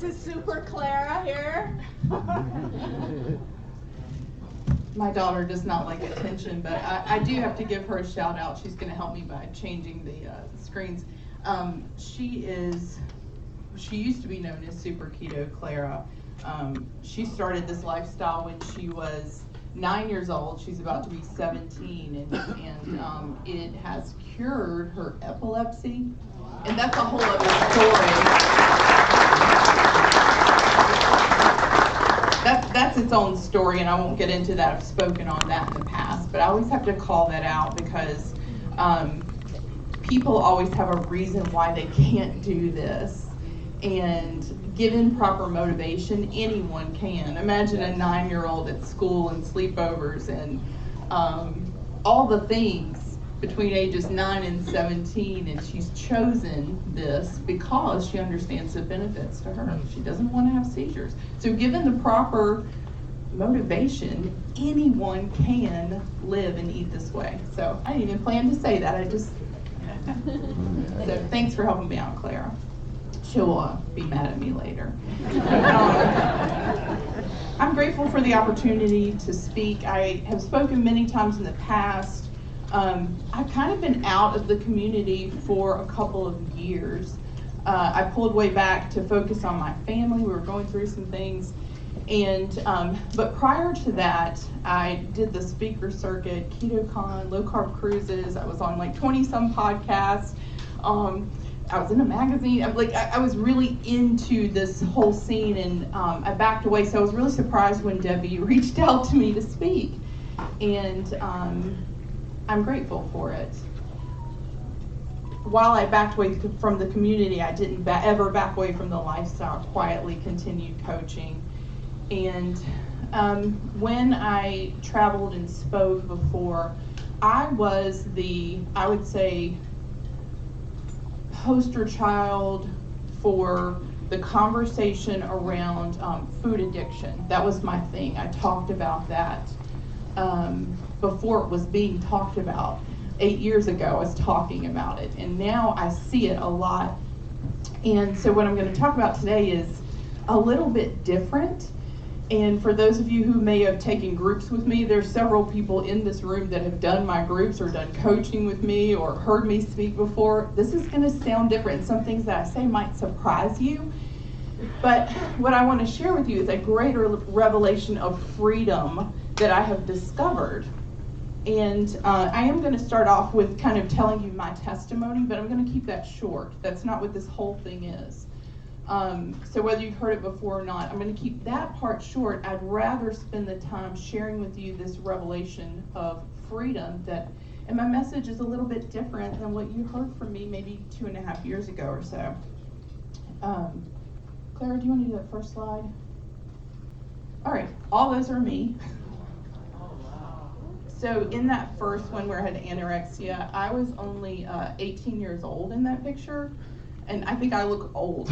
This is Super Clara here. My daughter does not like attention, but I do have to give her a shout out. She's going to help me by changing the screens. She used to be known as Super Keto Clara. She started this lifestyle when she was 9 years old. She's about to be 17, and it has cured her epilepsy. And that's a whole other story. That's its own story, and I won't get into that. I've spoken on that in the past, but I always have to call that out because people always have a reason why they can't do this. And given proper motivation, anyone can. Imagine a 9-year-old at school and sleepovers and all the things between ages 9 and 17, and she's chosen this because she understands the benefits to her. She doesn't want to have seizures. So given the proper motivation, anyone can live and eat this way. So I didn't even plan to say that. So thanks for helping me out, Clara. She'll be mad at me later. I'm grateful for the opportunity to speak. I have spoken many times in the past. I've kind of been out of the community for a couple of years. I pulled way back to focus on my family. We were going through some things. But prior to that, I did the speaker circuit, KetoCon, low carb cruises. I was on like 20 some podcasts. I was in a magazine. I was really into this whole scene, and I backed away. So I was really surprised when Debbie reached out to me to speak. And I'm grateful for it. While I backed away from the community, I didn't ever back away from the lifestyle, quietly continued coaching. And when I traveled and spoke before, I was I would say, poster child for the conversation around food addiction. That was my thing. I talked about that before it was being talked about. 8 years ago, I was talking about it, and now I see it a lot. And so what I'm going to talk about today is a little bit different. And for those of you who may have taken groups with me, there's several people in this room that have done my groups or done coaching with me or heard me speak before. This is going to sound different. Some things that I say might surprise you. But what I want to share with you is a greater revelation of freedom that I have discovered. And I am going to start off with kind of telling you my testimony, but I'm going to keep that short. That's not what this whole thing is. So whether you've heard it before or not, I'm going to keep that part short. I'd rather spend the time sharing with you this revelation of freedom and my message is a little bit different than what you heard from me maybe 2.5 years ago or so. Clara, do you want to do that first slide? All right, all those are me. So in that first one where I had anorexia, I was only 18 years old in that picture. And I think I look old.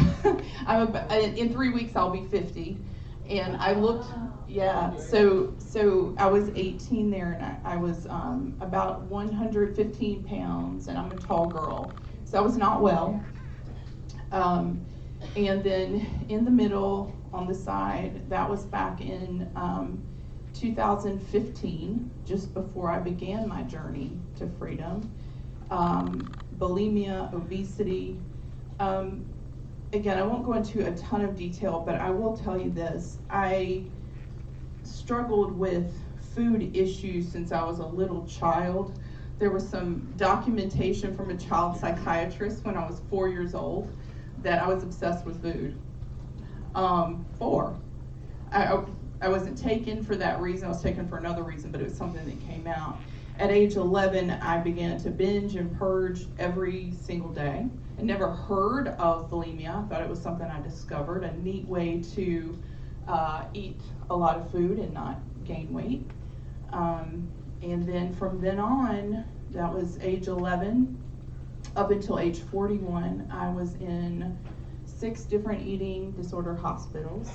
In 3 weeks, I'll be 50. And I looked, so I was 18 there, and I was about 115 pounds, and I'm a tall girl. So I was not well. And then in the middle, on the side, that was back in 2015, just before I began my journey to freedom. Bulimia, obesity. Again, I won't go into a ton of detail, but I will tell you this. I struggled with food issues since I was a little child. There was some documentation from a child psychiatrist when I was 4 years old that I was obsessed with food. 4. I wasn't taken for that reason. I was taken for another reason, but it was something that came out. At age 11, I began to binge and purge every single day. I never heard of bulimia. I thought it was something I discovered, a neat way to eat a lot of food and not gain weight. And then from then on, that was age 11, up until age 41, I was in 6 different eating disorder hospitals.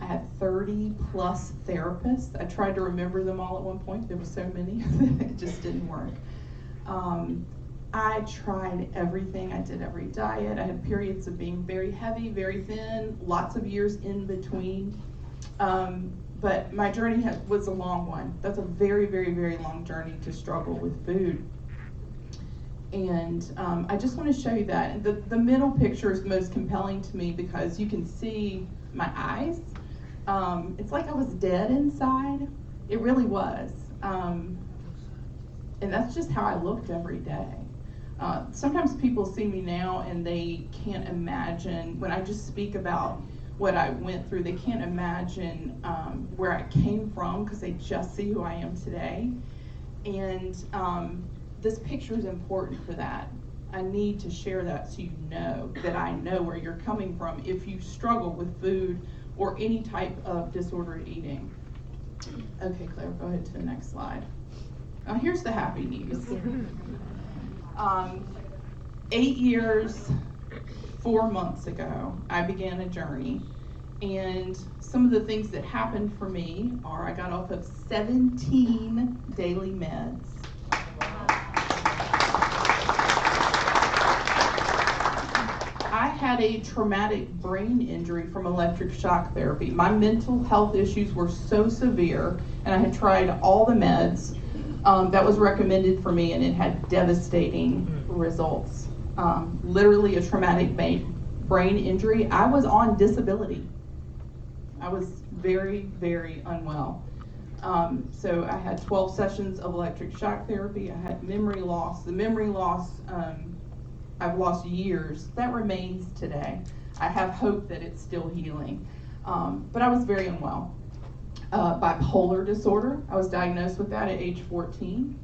I had 30 plus therapists. I tried to remember them all at one point. There were so many, it just didn't work. I tried everything. I did every diet. I had periods of being very heavy, very thin, lots of years in between. But my journey was a long one. That's a very, very, very long journey to struggle with food. And I just want to show you that. The middle picture is most compelling to me because you can see my eyes. It's like I was dead inside. It really was. And that's just how I looked every day. Sometimes people see me now and they can't imagine, when I just speak about what I went through, they can't imagine where I came from because they just see who I am today. And this picture is important for that. I need to share that so you know that I know where you're coming from if you struggle with food or any type of disordered eating. Okay, Claire, go ahead to the next slide. Here's the happy news. 8 years, 4 months ago, I began a journey. And some of the things that happened for me are I got off of 17 daily meds. I had a traumatic brain injury from electric shock therapy. My mental health issues were so severe, and I had tried all the meds that was recommended for me, and it had devastating results. Literally a traumatic brain injury. I was on disability. I was very, very unwell. So I had 12 sessions of electric shock therapy. I had memory loss. The memory loss, I've lost years. That remains today. I have hope that it's still healing. But I was very unwell. Bipolar disorder, I was diagnosed with that at age 14.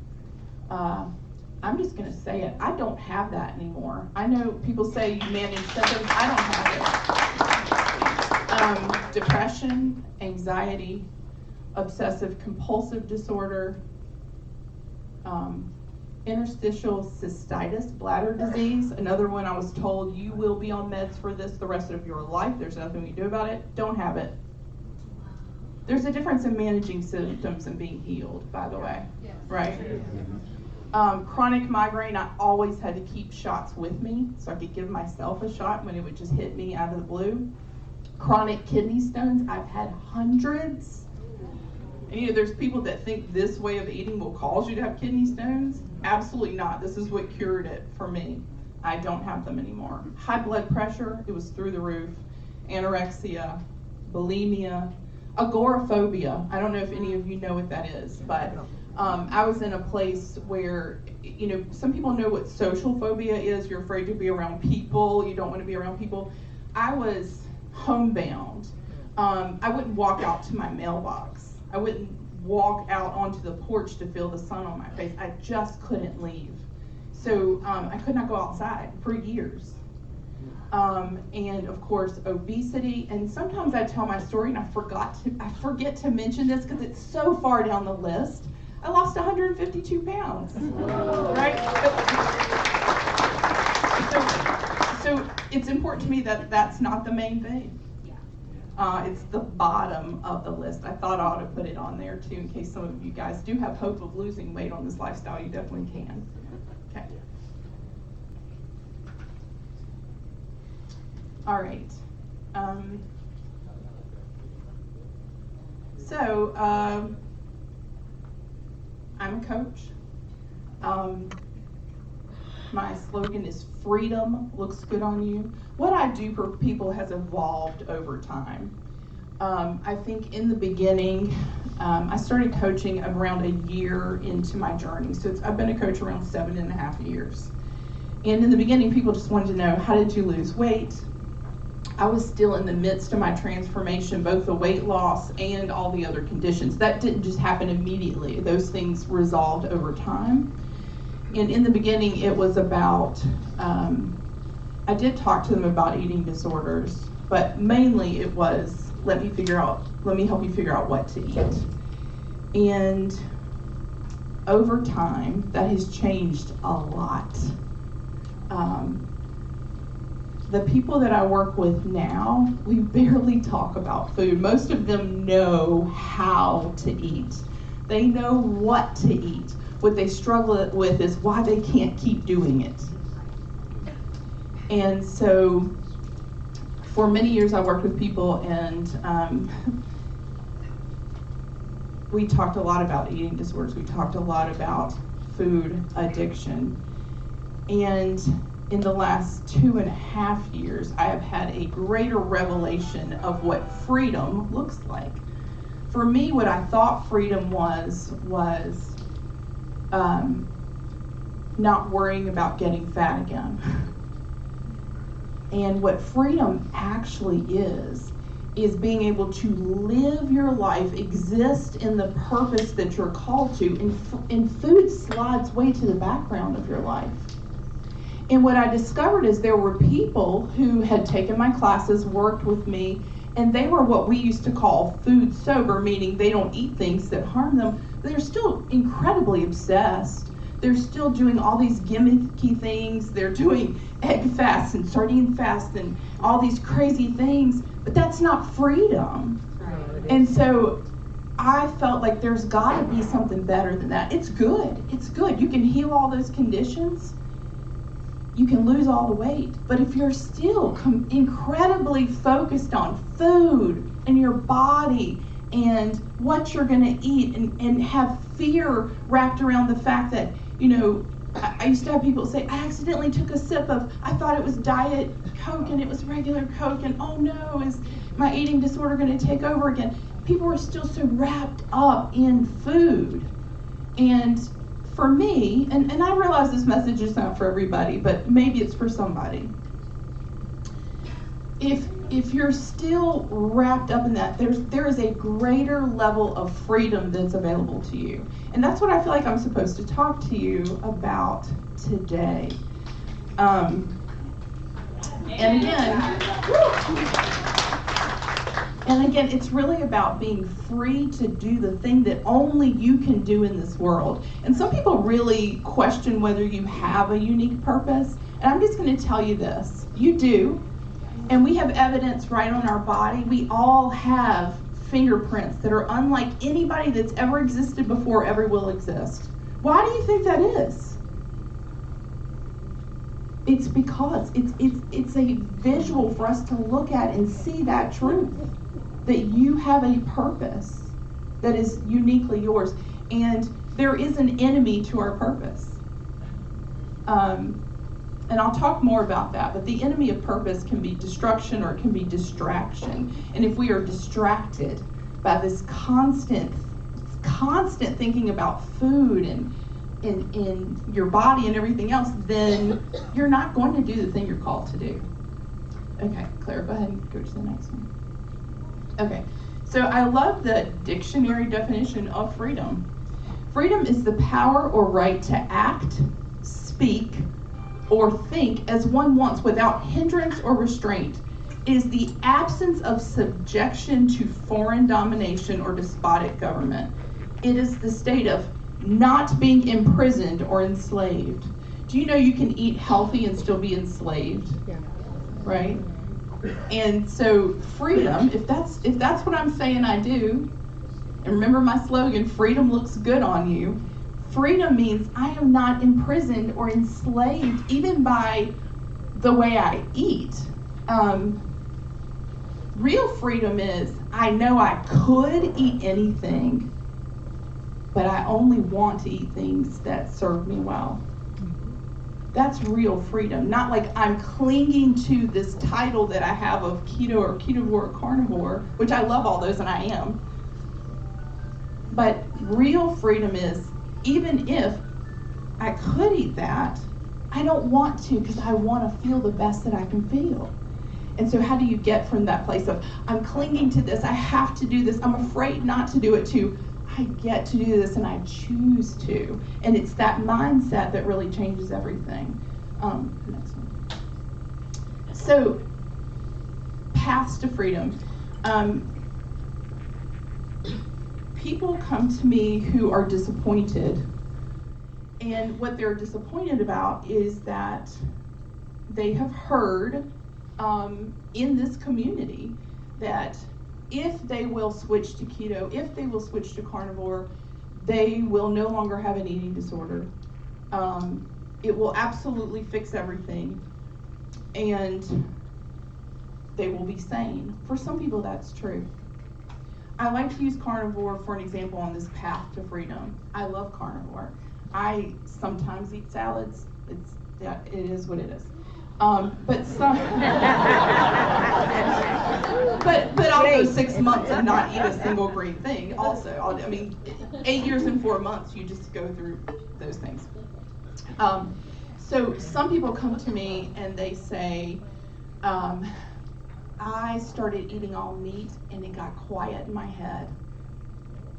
I'm just going to say it. I don't have that anymore. I know people say you manage symptoms. I don't have it. Depression, anxiety, obsessive compulsive disorder, interstitial cystitis, bladder disease. Another one I was told, you will be on meds for this the rest of your life. There's nothing we can do about it. Don't have it. There's a difference in managing symptoms and being healed, by the way. Yes. Right? Chronic migraine, I always had to keep shots with me so I could give myself a shot when it would just hit me out of the blue. Chronic kidney stones, I've had hundreds. And there's people that think this way of eating will cause you to have kidney stones. Absolutely not. This is what cured it for me. I don't have them anymore. High blood pressure, it was through the roof. Anorexia, bulimia, agoraphobia. I don't know if any of you know what that is, but I was in a place where, some people know what social phobia is. You're afraid to be around people. You don't want to be around people. I was homebound. I wouldn't walk out to my mailbox. I wouldn't walk out onto the porch to feel the sun on my face. I just couldn't leave. So I could not go outside for years. And of course, obesity. And sometimes I tell my story and I forget to mention this because it's so far down the list. I lost 152 pounds, right? So it's important to me that that's not the main thing. It's the bottom of the list. I thought I ought to put it on there too in case some of you guys do have hope of losing weight on this lifestyle. You definitely can. Okay. All right. I'm a coach. My slogan is freedom looks good on you. What I do for people has evolved over time. I think in the beginning, I started coaching around a year into my journey. So I've been a coach around 7.5 years. And in the beginning, people just wanted to know, how did you lose weight? I was still in the midst of my transformation, both the weight loss and all the other conditions. That didn't just happen immediately. Those things resolved over time. And in the beginning, it was about, I did talk to them about eating disorders, but mainly it was, let me help you figure out what to eat. And over time, that has changed a lot. The people that I work with now, we barely talk about food. Most of them know how to eat. They know what to eat. what they struggle with is why they can't keep doing it. And so for many years I worked with people, and we talked a lot about eating disorders. We talked a lot about food addiction. And in the last 2.5 years, I have had a greater revelation of what freedom looks like. For me, what I thought freedom was not worrying about getting fat again. And what freedom actually is being able to live your life, exist in the purpose that you're called to, and food slides way to the background of your life. And what I discovered is there were people who had taken my classes, worked with me, and they were what we used to call food sober, meaning they don't eat things that harm them. They're still incredibly obsessed. They're still doing all these gimmicky things. They're doing egg fasts and sardine fasts and all these crazy things, but that's not freedom. Right. And so I felt like there's got to be something better than that. It's good. It's good. You can heal all those conditions. You can lose all the weight. But if you're still incredibly focused on food and your body and what you're going to eat, and have fear wrapped around the fact that, I used to have people say, I accidentally took a sip of, I thought it was Diet Coke and it was regular Coke, and oh no, is my eating disorder going to take over again? People are still so wrapped up in food. And for me, and I realize this message is not for everybody, but maybe it's for somebody. If you're still wrapped up in that, there is a greater level of freedom that's available to you. And that's what I feel like I'm supposed to talk to you about today. And again, it's really about being free to do the thing that only you can do in this world. And some people really question whether you have a unique purpose. And I'm just going to tell you this. You do. And we have evidence right on our body. We all have fingerprints that are unlike anybody that's ever existed before ever will exist. Why do you think that is? It's because it's a visual for us to look at and see that truth, that you have a purpose that is uniquely yours. And there is an enemy to our purpose. And I'll talk more about that, but the enemy of purpose can be destruction or it can be distraction. And if we are distracted by this constant thinking about food and in your body and everything else, then you're not going to do the thing you're called to do. Okay, Claire, go ahead and go to the next one. Okay, so I love the dictionary definition of freedom. Freedom is the power or right to act, speak, or think as one wants without hindrance or restraint. It is the absence of subjection to foreign domination or despotic government. It is the state of not being imprisoned or enslaved. Do you know you can eat healthy and still be enslaved? Yeah. Right? And so freedom, if that's what I'm saying I do, and remember my slogan, freedom looks good on you. Freedom means I am not imprisoned or enslaved even by the way I eat. Real freedom is I know I could eat anything, but I only want to eat things that serve me well. That's real freedom. Not like I'm clinging to this title that I have of keto or ketovore or carnivore, which I love all those and I am. But real freedom is even if I could eat that, I don't want to because I want to feel the best that I can feel. And so how do you get from that place of I'm clinging to this, I have to do this, I'm afraid not to do it, to I get to do this and I choose to. And it's that mindset that really changes everything. Next one. So, paths to freedom. People come to me who are disappointed. And what they're disappointed about is that they have heard in this community that if they will switch to keto, if they will switch to carnivore, They will no longer have an eating disorder. It will absolutely fix everything, and they will be sane. For some people, that's true. I like to use carnivore for an example on this path to freedom. I love carnivore. I sometimes eat salads. It is what it is. But some, but I'll go 6 months and not eat a single green thing. Also, 8 years and 4 months, you just go through those things. So some people come to me and they say, I started eating all meat and it got quiet in my head.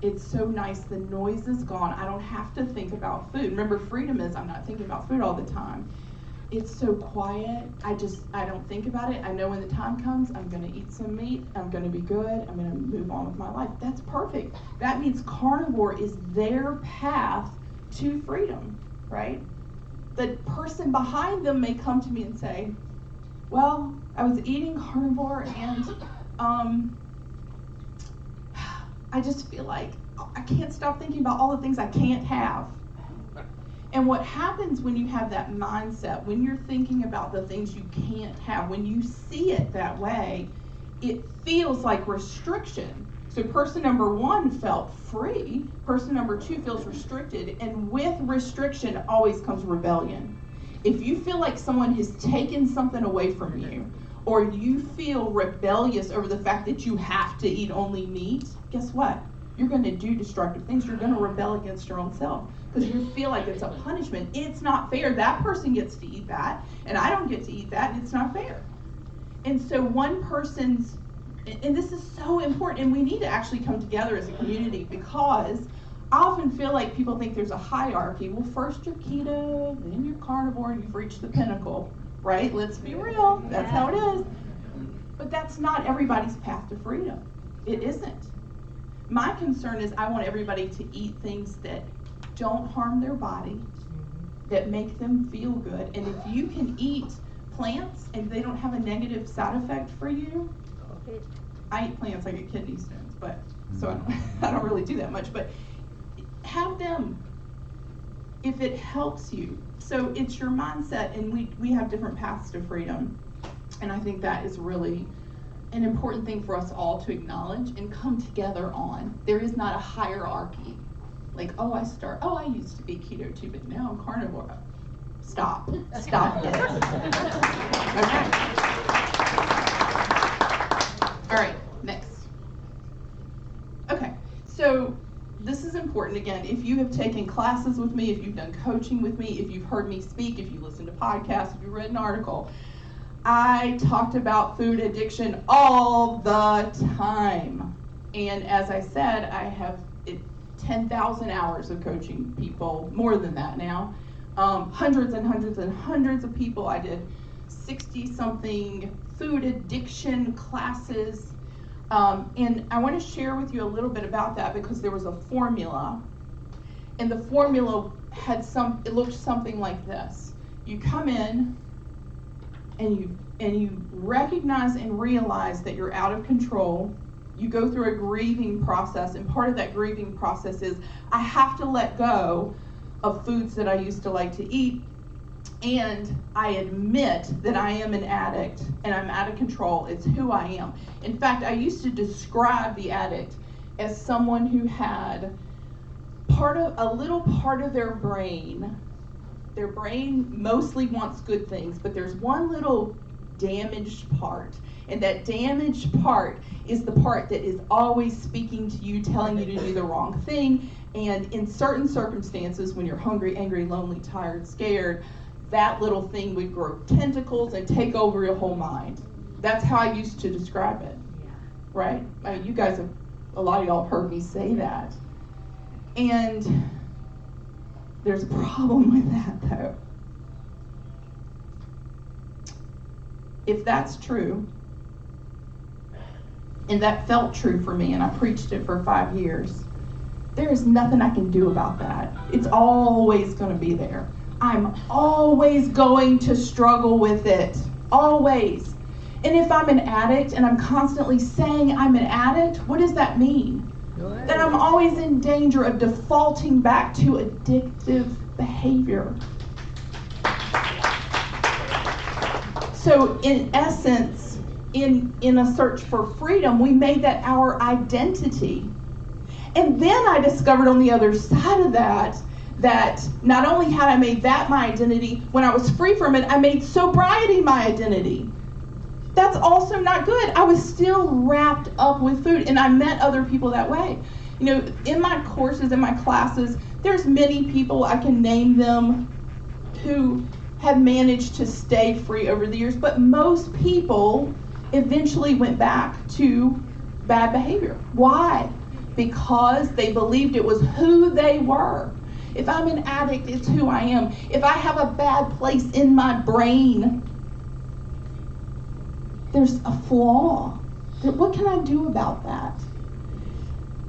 It's so nice. The noise is gone. I don't have to think about food. Remember, freedom is I'm not thinking about food all the time. It's so quiet. I don't think about it. I know when the time comes, I'm going to eat some meat. I'm going to be good. I'm going to move on with my life. That's perfect. That means carnivore is their path to freedom, right? The person behind them may come to me and say, well, I was eating carnivore and I just feel like I can't stop thinking about all the things I can't have. And what happens when you have that mindset, when you're thinking about the things you can't have, when you see it that way, it feels like restriction. So person number 1 felt free, person number 2 feels restricted, and with restriction always comes rebellion. If you feel like someone has taken something away from you, or you feel rebellious over the fact that you have to eat only meat, guess what? You're going to do destructive things. You're going to rebel against your own self because you feel like it's a punishment. It's not fair. That person gets to eat that, and I don't get to eat that, and it's not fair. And so one person's, and this is so important, and we need to actually come together as a community because I often feel like people think there's a hierarchy. Well, first you're keto, then you're carnivore, and you've reached the pinnacle, right? Let's be real. That's how it is. But that's not everybody's path to freedom. It isn't. My concern is I want everybody to eat things that don't harm their body, that make them feel good. And if you can eat plants and they don't have a negative side effect for you, I eat plants, I get kidney stones, but so I don't really do that much, but have them if it helps you. So it's your mindset, and we have different paths to freedom. And I think that is really an important thing for us all to acknowledge and come together on. There is not a hierarchy. Like, I used to be keto too, but now I'm carnivore. Stop it. Okay. All right, next. Okay, so this is important. Again, if you have taken classes with me, if you've done coaching with me, if you've heard me speak, if you listen to podcasts, if you read an article, I talked about food addiction all the time. And as I said, I have 10,000 hours of coaching people, more than that now. Hundreds and hundreds and hundreds of people. I did 60-something food addiction classes. And I want to share with you a little bit about that because there was a formula. And the formula it looked something like this. You come in, and you recognize and realize that you're out of control. You go through a grieving process, and part of that grieving process is I have to let go of foods that I used to like to eat, and I admit that I am an addict and I'm out of control. It's who I am. In fact, I used to describe the addict as someone who had a little part of their brain. Their brain mostly wants good things, but there's one little damaged part. And that damaged part is the part that is always speaking to you, telling you to do the wrong thing. And in certain circumstances, when you're hungry, angry, lonely, tired, scared, that little thing would grow tentacles and take over your whole mind. That's how I used to describe it, right? You guys a lot of y'all have heard me say that. And there's a problem with that, though. If that's true, and that felt true for me, and I preached it for 5 years, there is nothing I can do about that. It's always going to be there. I'm always going to struggle with it. Always. And if I'm an addict and I'm constantly saying I'm an addict, what does that mean? that I'm always in danger of defaulting back to addictive behavior. So in essence, in a search for freedom, we made that our identity. And then I discovered on the other side of that not only had I made that my identity, when I was free from it, I made sobriety my identity. That's also not good. I was still wrapped up with food, and I met other people that way. You know, in my courses, in my classes, there's many people, I can name them, who have managed to stay free over the years, but most people eventually went back to bad behavior. Why? Because they believed it was who they were. If I'm an addict, it's who I am. If I have a bad place in my brain, there's a flaw. What can I do about that?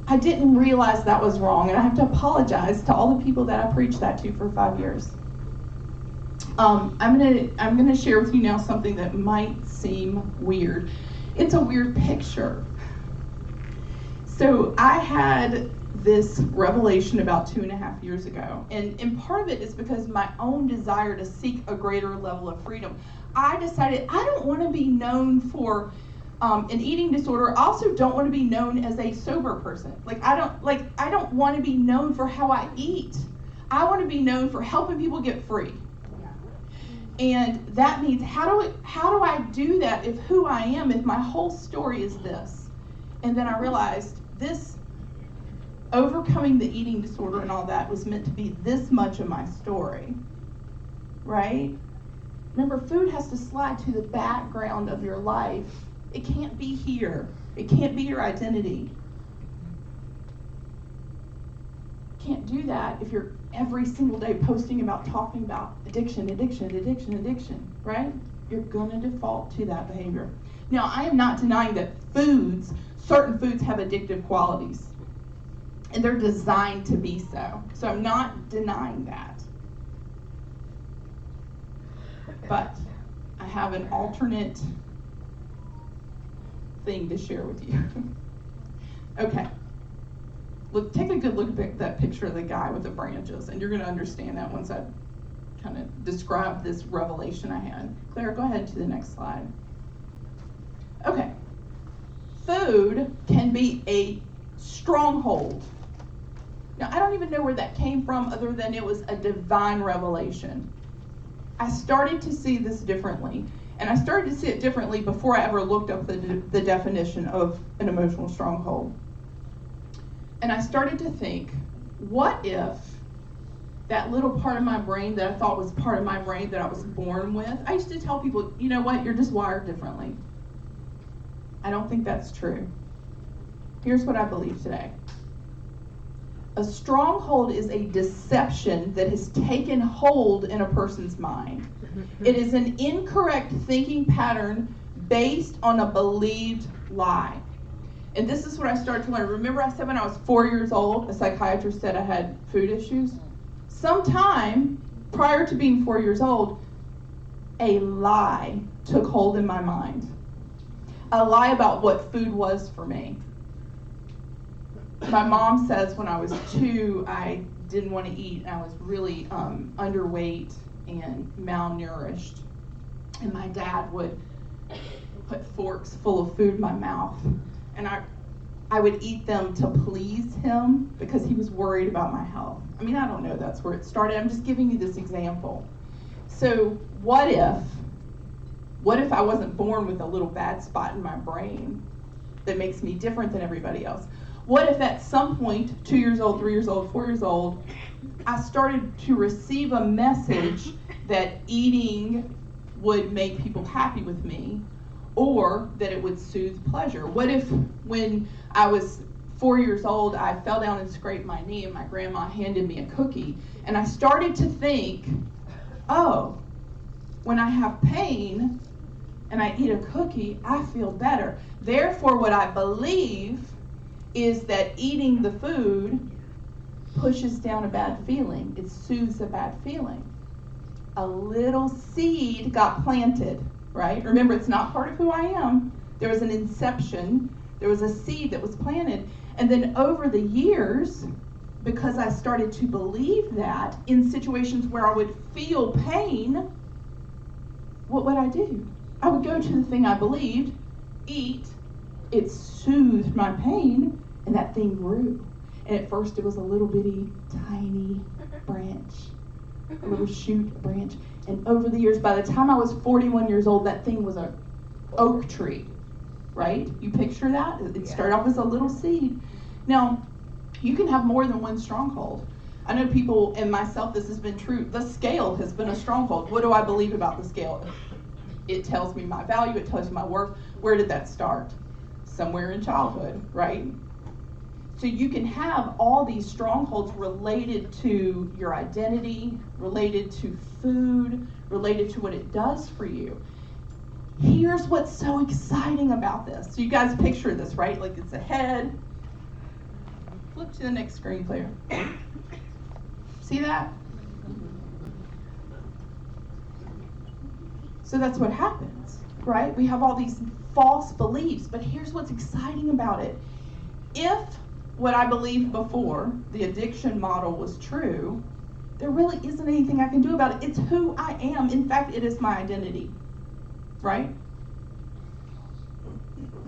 I didn't realize that was wrong, and I have to apologize to all the people that I preached that to for 5 years. I'm gonna share with you now something that might seem weird. It's a weird picture. So I had this revelation about 2.5 years ago, and part of it is because my own desire to seek a greater level of freedom. I decided I don't want to be known for an eating disorder. I also don't want to be known as a sober person. I don't want to be known for how I eat. I want to be known for helping people get free. And that means how do I do that if who I am, if my whole story is this? And then I realized this overcoming the eating disorder and all that was meant to be this much of my story, right? Remember, food has to slide to the background of your life. It can't be here. It can't be your identity. Can't do that if you're every single day talking about addiction, right? You're gonna default to that behavior. Now, I am not denying that certain foods have addictive qualities, and they're designed to be so. So I'm not denying that. But I have an alternate thing to share with you. Okay. Look, take a good look at that picture of the guy with the branches, and you're going to understand that once I kind of describe this revelation I had. Claire, go ahead to the next slide. Okay. Food can be a stronghold. Now, I don't even know where that came from other than it was a divine revelation. I started to see this differently, and I started to see it differently before I ever looked up the definition of an emotional stronghold. And I started to think, what if that little part of my brain that I thought was part of my brain that I was born with, I used to tell people, you know what, you're just wired differently. I don't think that's true. Here's what I believe today. A stronghold is a deception that has taken hold in a person's mind. It is an incorrect thinking pattern based on a believed lie. And this is what I started to learn. Remember I said when I was 4 years old, a psychiatrist said I had food issues? Sometime prior to being 4 years old, a lie took hold in my mind. A lie about what food was for me. My mom says when I was 2, I didn't want to eat, and I was really underweight and malnourished. And my dad would put forks full of food in my mouth. And I would eat them to please him because he was worried about my health. I mean, I don't know that's where it started. I'm just giving you this example. So what if I wasn't born with a little bad spot in my brain that makes me different than everybody else? What if at some point, 2 years old, 3 years old, 4 years old, I started to receive a message that eating would make people happy with me, or that it would soothe pleasure? What if when I was 4 years old, I fell down and scraped my knee and my grandma handed me a cookie, and I started to think, oh, when I have pain and I eat a cookie, I feel better. Therefore, what I believe is that eating the food pushes down a bad feeling. It soothes a bad feeling. A little seed got planted, right? Remember, it's not part of who I am. There was an inception. There was a seed that was planted. And then over the years, because I started to believe that in situations where I would feel pain, what would I do? I would go to the thing I believed, eat, it soothed my pain, and that thing grew. And at first it was a little bitty, tiny branch, a little shoot branch. And over the years, by the time I was 41 years old, that thing was an oak tree, right? You picture that? It started off as a little seed. Now, you can have more than one stronghold. I know people, and myself, this has been true. The scale has been a stronghold. What do I believe about the scale? It tells me my value, it tells me my worth. Where did that start? Somewhere in childhood, right? So you can have all these strongholds related to your identity, related to food, related to what it does for you. Here's what's so exciting about this. So you guys picture this, right? Like it's a head. Flip to the next screen, Claire. See that? So that's what happens, right? We have all these false beliefs, but here's what's exciting about it. If what I believed before, the addiction model, was true, there really isn't anything I can do about it. It's who I am. In fact, it is my identity, right?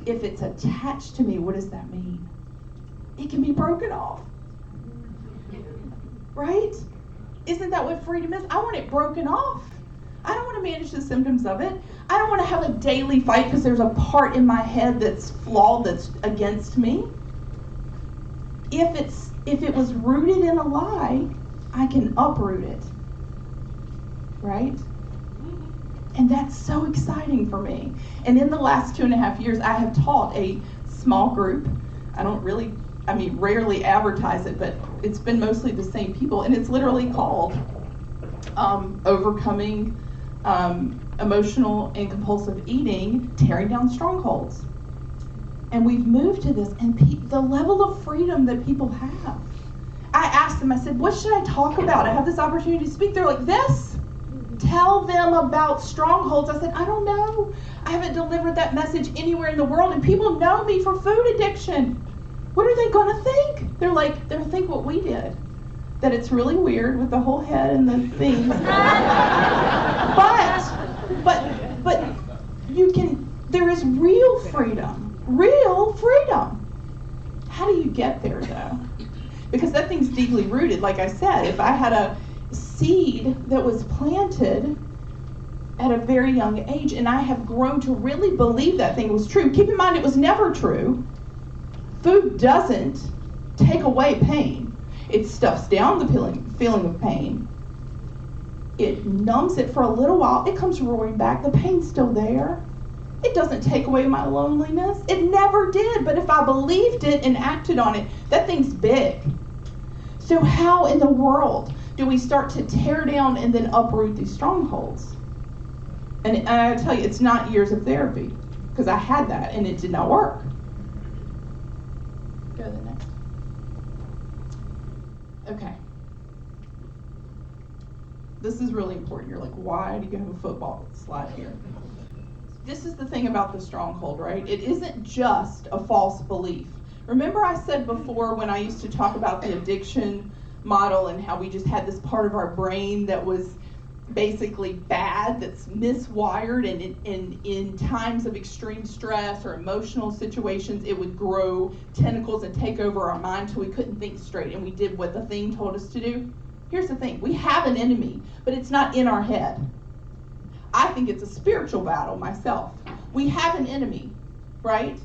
If it's attached to me, what does that mean? It can be broken off, right? Isn't that what freedom is? I want it broken off. I don't want to manage the symptoms of it. I don't want to have a daily fight because there's a part in my head that's flawed, that's against me. If it was rooted in a lie, I can uproot it, right? And that's so exciting for me. And in the last 2.5 years, I have taught a small group. Rarely advertise it, but it's been mostly the same people. And it's literally called Overcoming Emotional and Compulsive Eating, Tearing Down Strongholds. And we've moved to this, and the level of freedom that people have. I asked them, I said, what should I talk about? I have this opportunity to speak. They're like, this? Tell them about strongholds. I said, I don't know. I haven't delivered that message anywhere in the world, and people know me for food addiction. What are they going to think? They'll think what we did. That it's really weird with the whole head and the things. but there is real freedom. Real freedom. How do you get there, though? Because that thing's deeply rooted. Like I said, if I had a seed that was planted at a very young age, and I have grown to really believe that thing was true. Keep in mind, it was never true. Food doesn't take away pain. It stuffs down the feeling of pain. It numbs it for a little while. It comes roaring back. The pain's still there. It doesn't take away my loneliness. It never did. But if I believed it and acted on it, that thing's big. So how in the world do we start to tear down and then uproot these strongholds? And I tell you, it's not years of therapy, because I had that and it did not work. Go to the next. Okay. This is really important. You're like, why do you have a football slide here? This is the thing about the stronghold, right? It isn't just a false belief. Remember I said before when I used to talk about the addiction model and how we just had this part of our brain that was basically bad, that's miswired, and in times of extreme stress or emotional situations, it would grow tentacles and take over our mind till we couldn't think straight and we did what the thing told us to do. Here's the thing, we have an enemy, but it's not in our head. I think it's a spiritual battle myself. We have an enemy, right?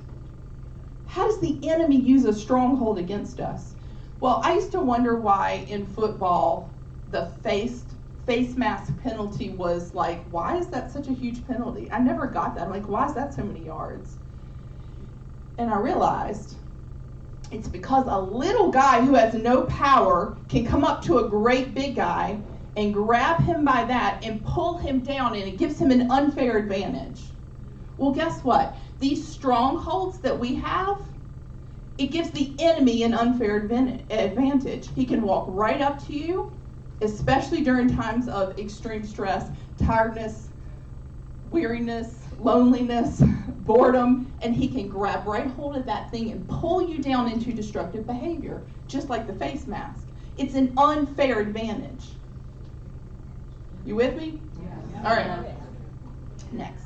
How does the enemy use a stronghold against us? Well, I used to wonder why in football the face mask penalty was like, why is that such a huge penalty? I never got that. I'm like, why is that so many yards? And I realized it's because a little guy who has no power can come up to a great big guy and grab him by that and pull him down, and it gives him an unfair advantage. Well, guess what? These strongholds that we have, it gives the enemy an unfair advantage. He can walk right up to you, especially during times of extreme stress, tiredness, weariness, loneliness, boredom, and he can grab right hold of that thing and pull you down into destructive behavior, just like the face mask. It's an unfair advantage. You with me? Yeah. All right. Next.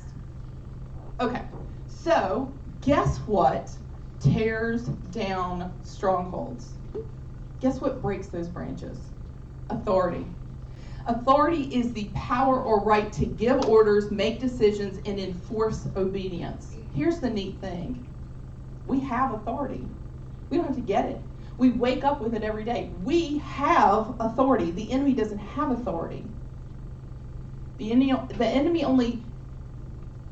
Okay. So, guess what tears down strongholds? Guess what breaks those branches? Authority. Authority is the power or right to give orders, make decisions, and enforce obedience. Here's the neat thing. We have authority. We don't have to get it. We wake up with it every day. We have authority. The enemy doesn't have authority. The enemy only,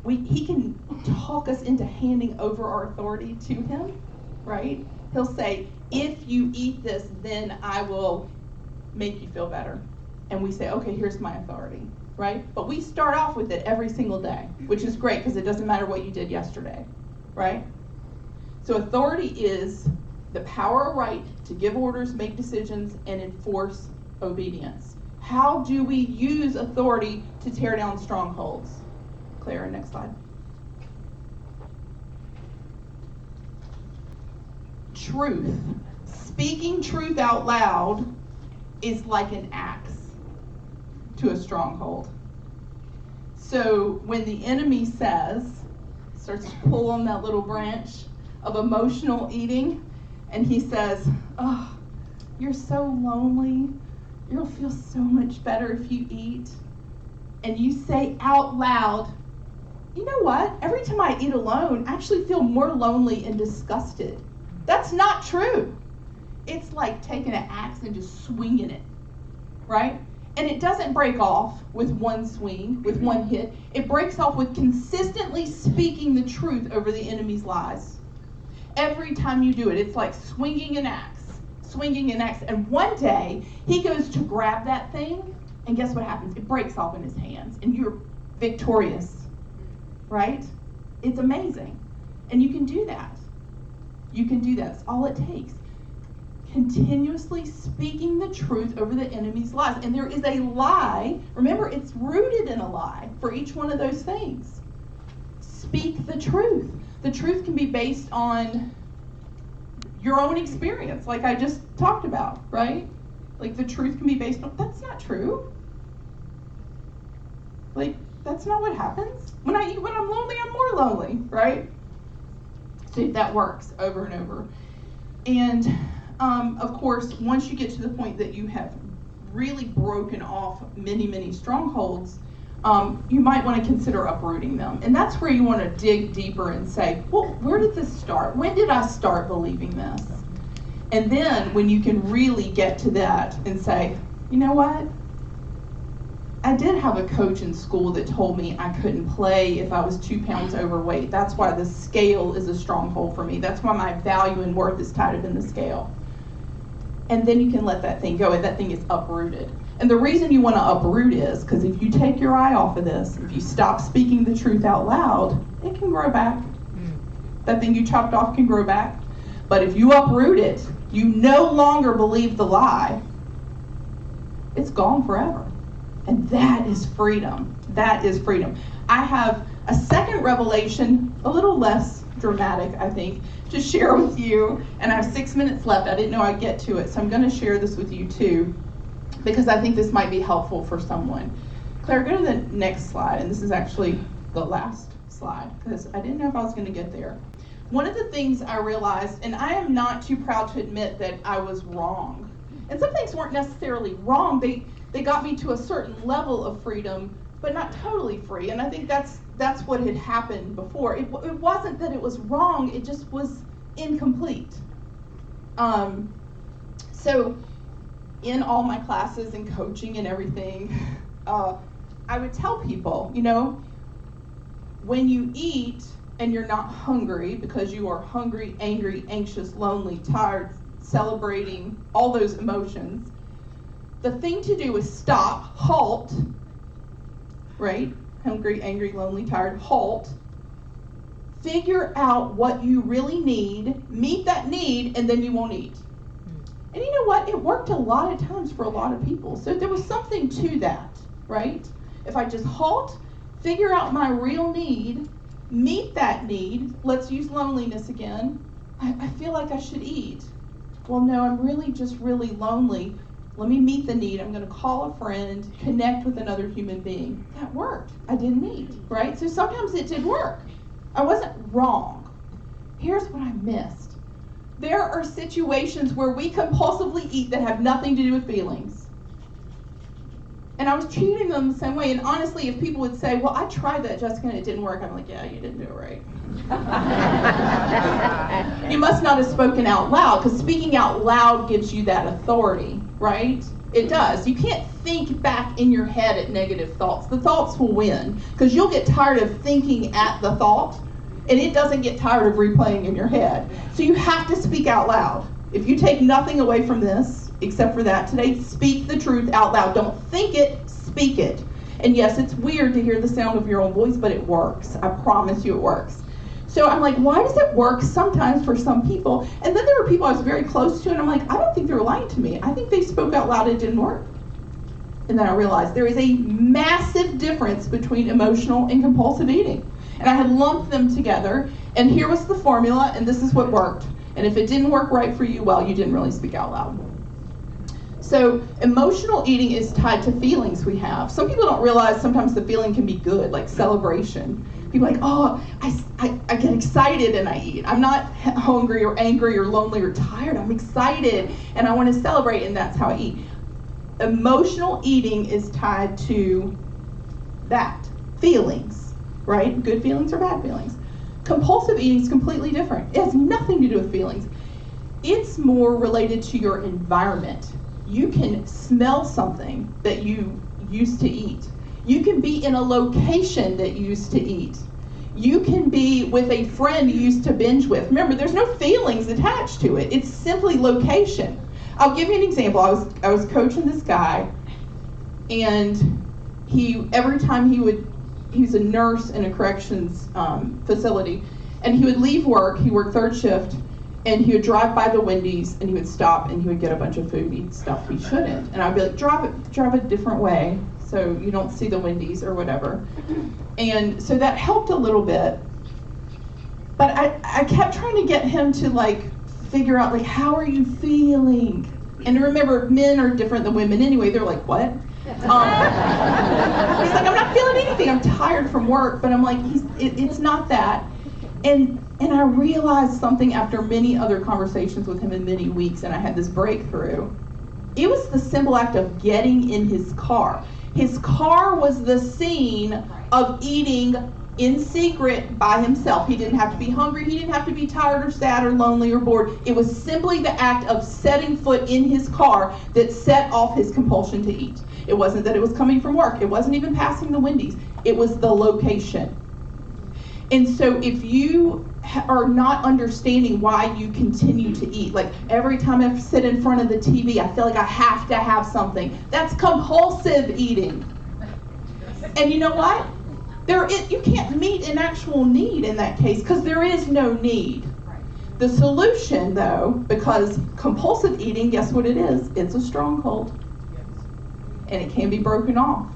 he can talk us into handing over our authority to him, right? He'll say, if you eat this, then I will make you feel better. And we say, okay, here's my authority, right? But we start off with it every single day, which is great because it doesn't matter what you did yesterday, right? So authority is the power or right to give orders, make decisions, and enforce obedience. How do we use authority to tear down strongholds? Clara, next slide. Truth. Speaking truth out loud is like an axe to a stronghold. So when the enemy starts to pull on that little branch of emotional eating, and he says, oh, you're so lonely, you'll feel so much better if you eat, and you say out loud, you know what, every time I eat alone, I actually feel more lonely and disgusted. That's not true. It's like taking an axe and just swinging it, right? And it doesn't break off with one swing, with one hit. It breaks off with consistently speaking the truth over the enemy's lies. Every time you do it, it's like swinging an axe. And one day, he goes to grab that thing, and guess what happens? It breaks off in his hands, and you're victorious, right? It's amazing. And you can do that. That's all it takes. Continuously speaking the truth over the enemy's lies. And there is a lie. Remember, it's rooted in a lie for each one of those things. Speak the truth. The truth can be based on your own experience, like I just talked about, right? Like the truth can be based on, that's not true. Like, that's not what happens. When I'm lonely, I'm more lonely, right? So that works over and over. And of course, once you get to the point that you have really broken off many, many strongholds, you might want to consider uprooting them. And that's where you want to dig deeper and say, well, where did this start? When did I start believing this? And then when you can really get to that and say, you know what? I did have a coach in school that told me I couldn't play if I was 2 pounds overweight. That's why the scale is a stronghold for me. That's why my value and worth is tied up in the scale. And then you can let that thing go, and that thing is uprooted. And the reason you want to uproot is because if you take your eye off of this, if you stop speaking the truth out loud, it can grow back. That thing you chopped off can grow back. But if you uproot it, you no longer believe the lie, it's gone forever. And that is freedom. That is freedom. I have a second revelation, a little less dramatic, I think, to share with you. And I have 6 minutes left. I didn't know I'd get to it. So I'm going to share this with you too, because I think this might be helpful for someone. Claire, go to the next slide. And this is actually the last slide, because I didn't know if I was going to get there. One of the things I realized, and I am not too proud to admit that I was wrong. And some things weren't necessarily wrong. They got me to a certain level of freedom, but not totally free. And I think that's what had happened before. It wasn't that it was wrong, it just was incomplete. So in all my classes and coaching and everything, I would tell people, when you eat and you're not hungry because you are hungry, angry, anxious, lonely, tired, celebrating, all those emotions, the thing to do is stop, halt, right? Hungry, angry, lonely, tired, halt. Figure out what you really need, meet that need, and then you won't eat. And you know what? It worked a lot of times for a lot of people. So there was something to that, right? If I just halt, figure out my real need, meet that need. Let's use loneliness again. I feel like I should eat. Well, no, I'm really just really lonely. Let me meet the need. I'm going to call a friend, connect with another human being. That worked. I didn't eat, right? So sometimes it did work. I wasn't wrong. Here's what I missed. There are situations where we compulsively eat that have nothing to do with feelings. And I was treating them the same way. And honestly, if people would say, well, I tried that, Jessyca, and it didn't work, I'm like, yeah, you didn't do it right. You must not have spoken out loud, because speaking out loud gives you that authority, right? It does. You can't think back in your head at negative thoughts. The thoughts will win, because you'll get tired of thinking at the thought, and it doesn't get tired of replaying in your head. So you have to speak out loud. If you take nothing away from this, except for that today, speak the truth out loud. Don't think it, speak it. And yes, it's weird to hear the sound of your own voice, but it works. I promise you it works. So I'm like, why does it work sometimes for some people? And then there were people I was very close to, and I'm like, I don't think they were lying to me. I think they spoke out loud and it didn't work. And then I realized there is a massive difference between emotional and compulsive eating. And I had lumped them together, and here was the formula, and this is what worked. And if it didn't work right for you, well, you didn't really speak out loud. So emotional eating is tied to feelings we have. Some people don't realize sometimes the feeling can be good, like celebration. People are like, oh, I get excited and I eat. I'm not hungry or angry or lonely or tired. I'm excited and I want to celebrate, and that's how I eat. Emotional eating is tied to that, feelings, right? Good feelings or bad feelings. Compulsive eating is completely different. It has nothing to do with feelings. It's more related to your environment. You can smell something that you used to eat. You can be in a location that you used to eat. You can be with a friend you used to binge with. Remember, there's no feelings attached to it. It's simply location. I'll give you an example. I was coaching this guy, and every time he's a nurse in a corrections facility, and he would leave work. He worked third shift. And he would drive by the Wendy's, and he would stop, and he would get a bunch of food, eat stuff he shouldn't. And I'd be like, drive a different way so you don't see the Wendy's or whatever. And so that helped a little bit. But I kept trying to get him to figure out how are you feeling? And remember, men are different than women anyway. They're like, what? He's like, I'm not feeling anything. I'm tired from work. But I'm like, it's not that. And I realized something after many other conversations with him in many weeks, and I had this breakthrough. It was the simple act of getting in his car. His car was the scene of eating in secret by himself. He didn't have to be hungry. He didn't have to be tired or sad or lonely or bored. It was simply the act of setting foot in his car that set off his compulsion to eat. It wasn't that it was coming from work. It wasn't even passing the Wendy's. It was the location. And so if you are not understanding why you continue to eat, every time I sit in front of the TV, I feel like I have to have something. That's compulsive eating. And you know what? You can't meet an actual need in that case, because there is no need. The solution, though, because compulsive eating, guess what it is? It's a stronghold. And it can be broken off.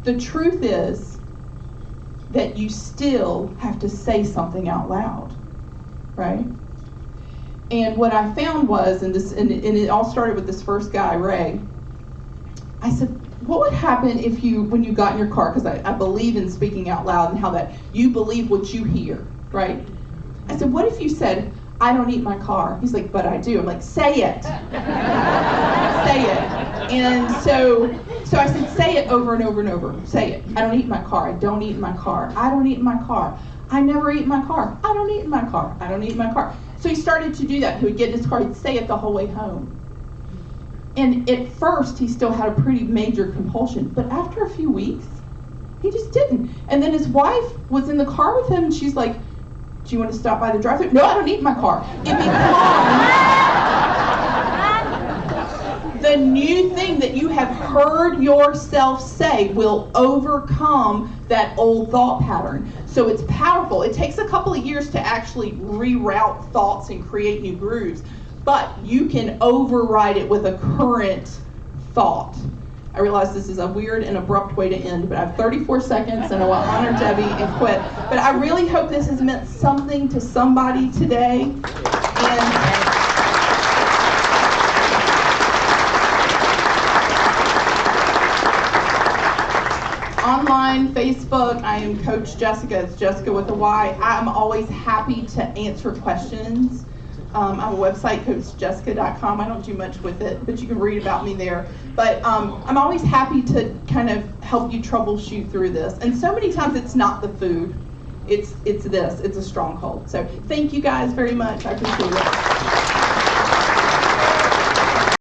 The truth is that you still have to say something out loud, right? And what I found was, and it all started with this first guy, Ray. I said, what would happen if when you got in your car, because I believe in speaking out loud and how that you believe what you hear, right? I said, what if you said, I don't eat my car? He's like, but I do. I'm like, say it. Say it. And so I said, say it over and over and over. Say it. I don't eat my car. I don't eat my car. I don't eat my car. I never eat my car. I don't eat my car. I don't eat my car. So he started to do that. He would get in his car. He'd say it the whole way home. And at first, he still had a pretty major compulsion. But after a few weeks, he just didn't. And then his wife was in the car with him, and she's like, do you want to stop by the drive-thru? No, I don't eat my car. It becomes the new thing that you have heard yourself say will overcome that old thought pattern. So it's powerful. It takes a couple of years to actually reroute thoughts and create new grooves. But you can override it with a current thought. I realize this is a weird and abrupt way to end, but I have 34 seconds and I will honor Debbie and quit. But I really hope this has meant something to somebody today. And online, Facebook, I am Coach Jessyca. It's Jessyca with a Y. I'm always happy to answer questions. I have a website, CoachJessica.com. I don't do much with it, but you can read about me there. But I'm always happy to kind of help you troubleshoot through this. And so many times it's not the food. It's this. It's a stronghold. So thank you guys very much. I appreciate it.